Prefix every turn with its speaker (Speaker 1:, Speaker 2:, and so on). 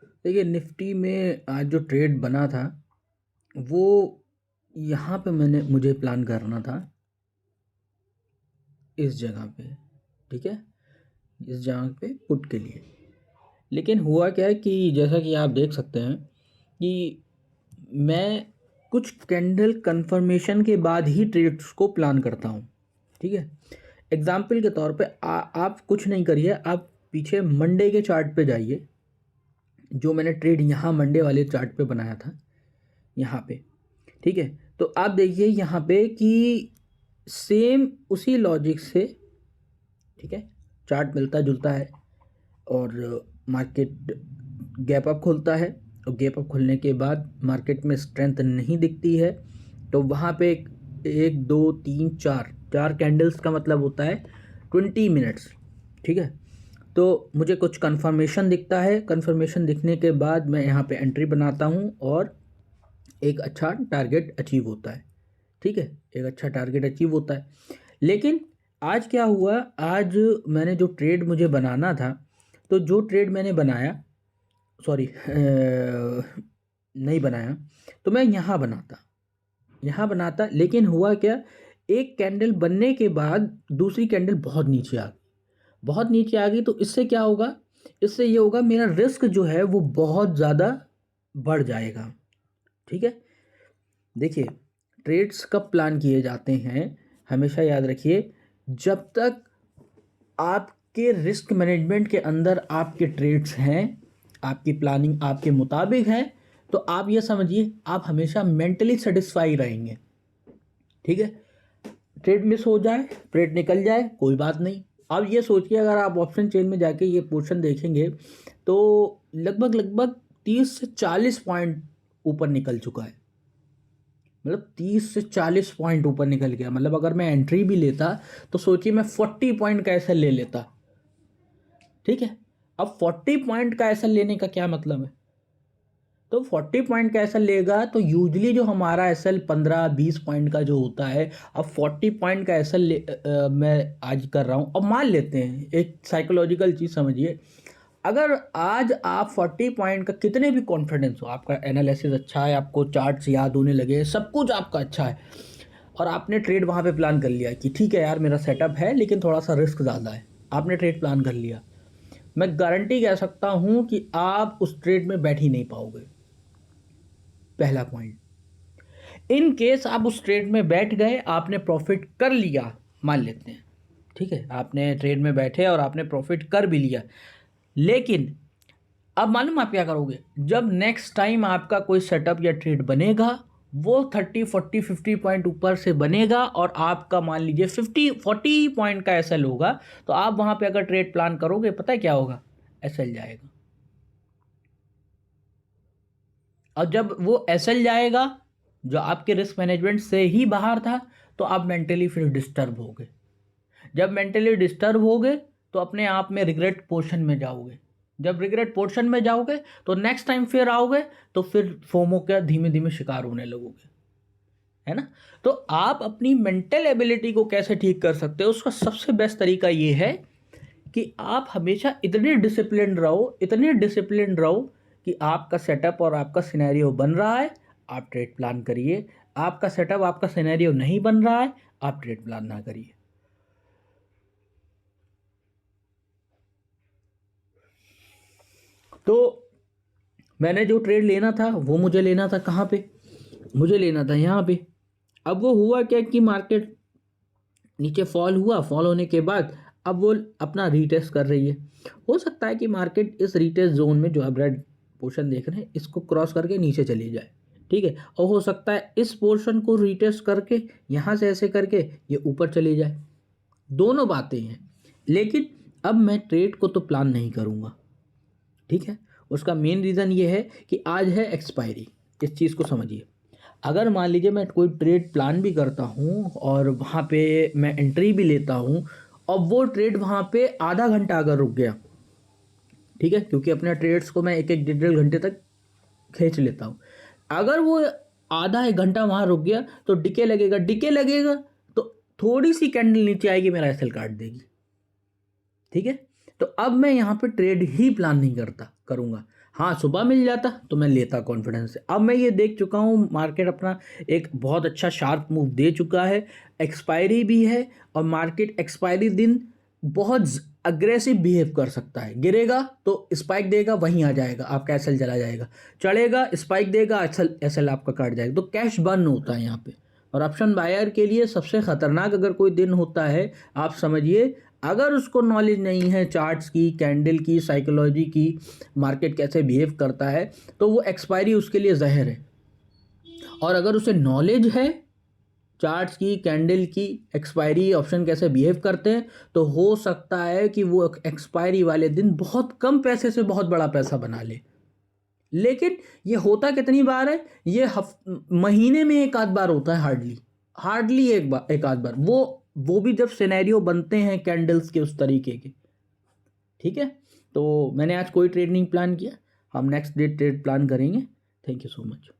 Speaker 1: देखिए निफ्टी में आज जो ट्रेड बना था वो यहाँ पे मुझे प्लान करना था इस जगह पे, ठीक है, इस जगह पे पुट के लिए। लेकिन हुआ क्या है कि जैसा कि आप देख सकते हैं कि मैं कुछ कैंडल कंफर्मेशन के बाद ही ट्रेड्स को प्लान करता हूँ, ठीक है। एग्जाम्पल के तौर पे आप कुछ नहीं करिए, आप पीछे मंडे के चार्ट पे जाइए, जो मैंने ट्रेड यहाँ मंडे वाले चार्ट पे बनाया था यहाँ पे, ठीक है। तो आप देखिए यहाँ पे कि सेम उसी लॉजिक से, ठीक है, चार्ट मिलता जुलता है और मार्केट गैप अप खुलता है और गैप अप खुलने के बाद मार्केट में स्ट्रेंथ नहीं दिखती है, तो वहाँ पे एक दो तीन चार चार कैंडल्स का मतलब होता है 20 मिनट्स, ठीक है। तो मुझे कुछ कंफर्मेशन दिखता है, कंफर्मेशन दिखने के बाद मैं यहाँ पे एंट्री बनाता हूँ और एक अच्छा टारगेट अचीव होता है, ठीक है, एक अच्छा टारगेट अचीव होता है। लेकिन आज क्या हुआ, आज मैंने जो ट्रेड मुझे बनाना था, तो जो ट्रेड मैंने बनाया, सॉरी नहीं बनाया, तो मैं यहाँ बनाता, लेकिन हुआ क्या, एक कैंडल बनने के बाद दूसरी कैंडल बहुत नीचे आ गई, बहुत नीचे आ गई। तो इससे क्या होगा, इससे ये होगा मेरा रिस्क जो है वो बहुत ज़्यादा बढ़ जाएगा, ठीक है। देखिए ट्रेड्स कब प्लान किए जाते हैं, हमेशा याद रखिए, जब तक आपके रिस्क मैनेजमेंट के अंदर आपके ट्रेड्स हैं, आपकी प्लानिंग आपके मुताबिक है, तो आप ये समझिए आप हमेशा मेंटली सेटिस्फाई रहेंगे, ठीक है। ट्रेड मिस हो जाए, ट्रेड निकल जाए, कोई बात नहीं। अब ये सोचिए अगर आप ऑप्शन चेन में जाके ये पोर्शन देखेंगे तो लगभग लगभग 30 से 40 पॉइंट ऊपर निकल चुका है, मतलब 30 से 40 पॉइंट ऊपर निकल गया। मतलब अगर मैं एंट्री भी लेता तो सोचिए मैं 40 पॉइंट का एसएल ले लेता, ठीक है। अब 40 पॉइंट का एसएल लेने का क्या मतलब है, तो 40 पॉइंट का एसएल लेगा तो यूजली जो हमारा एसएल 15-20 पॉइंट का जो होता है, अब 40 पॉइंट का एसएल मैं आज कर रहा हूँ। अब मान लेते हैं, एक साइकोलॉजिकल चीज़ समझिए, अगर आज आप 40 पॉइंट का कितने भी कॉन्फिडेंस हो, आपका एनालिसिस अच्छा है, आपको चार्ट्स याद होने लगे, सब कुछ आपका अच्छा है, और आपने ट्रेड वहाँ पे प्लान कर लिया कि ठीक है यार मेरा सेटअप है लेकिन थोड़ा सा रिस्क ज़्यादा है, आपने ट्रेड प्लान कर लिया, मैं गारंटी कह सकता हूँ कि आप उस ट्रेड में बैठ ही नहीं पाओगे। पहला पॉइंट, इन केस आप उस ट्रेड में बैठ गए, आपने प्रॉफिट कर लिया, मान लेते हैं, ठीक है, आपने ट्रेड में बैठे और आपने प्रॉफिट कर भी लिया, लेकिन अब मालूम आप क्या करोगे, जब नेक्स्ट टाइम आपका कोई सेटअप या ट्रेड बनेगा, वो 30-40-50 पॉइंट ऊपर से बनेगा और आपका मान लीजिए 50-40 पॉइंट का एसएल होगा, तो आप वहां पे अगर ट्रेड प्लान करोगे, पता है क्या होगा, एसएल जाएगा। और जब वो एसएल जाएगा जो आपके रिस्क मैनेजमेंट से ही बाहर था, तो आप मेंटली फिर डिस्टर्ब होगे। जब मेंटली डिस्टर्ब होगे तो अपने आप में रिग्रेट पोर्शन में जाओगे, जब रिग्रेट पोर्शन में जाओगे तो नेक्स्ट टाइम फिर आओगे तो फिर फोमो का धीमे धीमे शिकार होने लगोगे, है ना। तो आप अपनी मेंटल एबिलिटी को कैसे ठीक कर सकते हो, उसका सबसे बेस्ट तरीका ये है कि आप हमेशा इतने डिसिप्लिन रहो, इतने डिसिप्लिन रहो कि आपका सेटअप और आपका सिनेरियो बन रहा है, आप ट्रेड प्लान करिए। आपका सेटअप आपका सिनेरियो नहीं बन रहा है, आप ट्रेड प्लान ना करिए। तो मैंने जो ट्रेड लेना था वो मुझे लेना था कहाँ पे, मुझे लेना था यहाँ पे। अब वो हुआ क्या कि मार्केट नीचे फॉल हुआ, फॉल होने के बाद अब वो अपना रीटेस्ट कर रही है। हो सकता है कि मार्केट इस रीटेस्ट जोन में जो आप रेड पोर्शन देख रहे हैं इसको क्रॉस करके नीचे चली जाए, ठीक है, और हो सकता है इस पोर्शन को रीटेस्ट करके यहाँ से ऐसे करके ये ऊपर चली जाए। दोनों बातें हैं, लेकिन अब मैं ट्रेड को तो प्लान नहीं करूँगा, ठीक है। उसका मेन रीज़न ये है कि आज है एक्सपायरी, इस चीज़ को समझिए। अगर मान लीजिए मैं कोई ट्रेड प्लान भी करता हूँ और वहाँ पे मैं एंट्री भी लेता हूँ और वो ट्रेड वहाँ पे आधा घंटा अगर रुक गया, ठीक है, क्योंकि अपने ट्रेड्स को मैं एक एक 1.5 घंटे तक खींच लेता हूँ, अगर वो आधा एक घंटा वहाँ रुक गया तो डिके लगेगा, डिके लगेगा तो थोड़ी सी कैंडल नीचे आएगी, मेरा एसएल काट देगी, ठीक है। तो अब मैं यहाँ पे ट्रेड ही प्लान नहीं करूँगा। हाँ, सुबह मिल जाता तो मैं लेता कॉन्फिडेंस से। अब मैं ये देख चुका हूँ मार्केट अपना एक बहुत अच्छा शार्प मूव दे चुका है, एक्सपायरी भी है, और मार्केट एक्सपायरी दिन बहुत अग्रेसिव बिहेव कर सकता है। गिरेगा तो स्पाइक देगा, वहीं आ जाएगा, आपका एसएल चला जाएगा, चढ़ेगा स्पाइक देगा, एसएल एसएल आपका कट जाएगा, तो कैश बर्न होता है यहाँ पे। और ऑप्शन बायर के लिए सबसे खतरनाक अगर कोई दिन होता है, आप समझिए, अगर उसको नॉलेज नहीं है चार्ट्स की, कैंडल की, साइकोलॉजी की, मार्केट कैसे बिहेव करता है, तो वो एक्सपायरी उसके लिए जहर है। और अगर उसे नॉलेज है चार्ट्स की, कैंडल की, एक्सपायरी ऑप्शन कैसे बिहेव करते हैं, तो हो सकता है कि वो एक्सपायरी वाले दिन बहुत कम पैसे से बहुत बड़ा पैसा बना ले। लेकिन ये होता कितनी बार है, ये महीने में एक आध बार होता है, हार्डली हार्डली एक आध बार, वो भी जब सिनेरियो बनते हैं कैंडल्स के उस तरीके के। ठीक है, तो मैंने आज कोई ट्रेड नहीं प्लान किया, हम नेक्स्ट डे ट्रेड प्लान करेंगे। Thank you so much.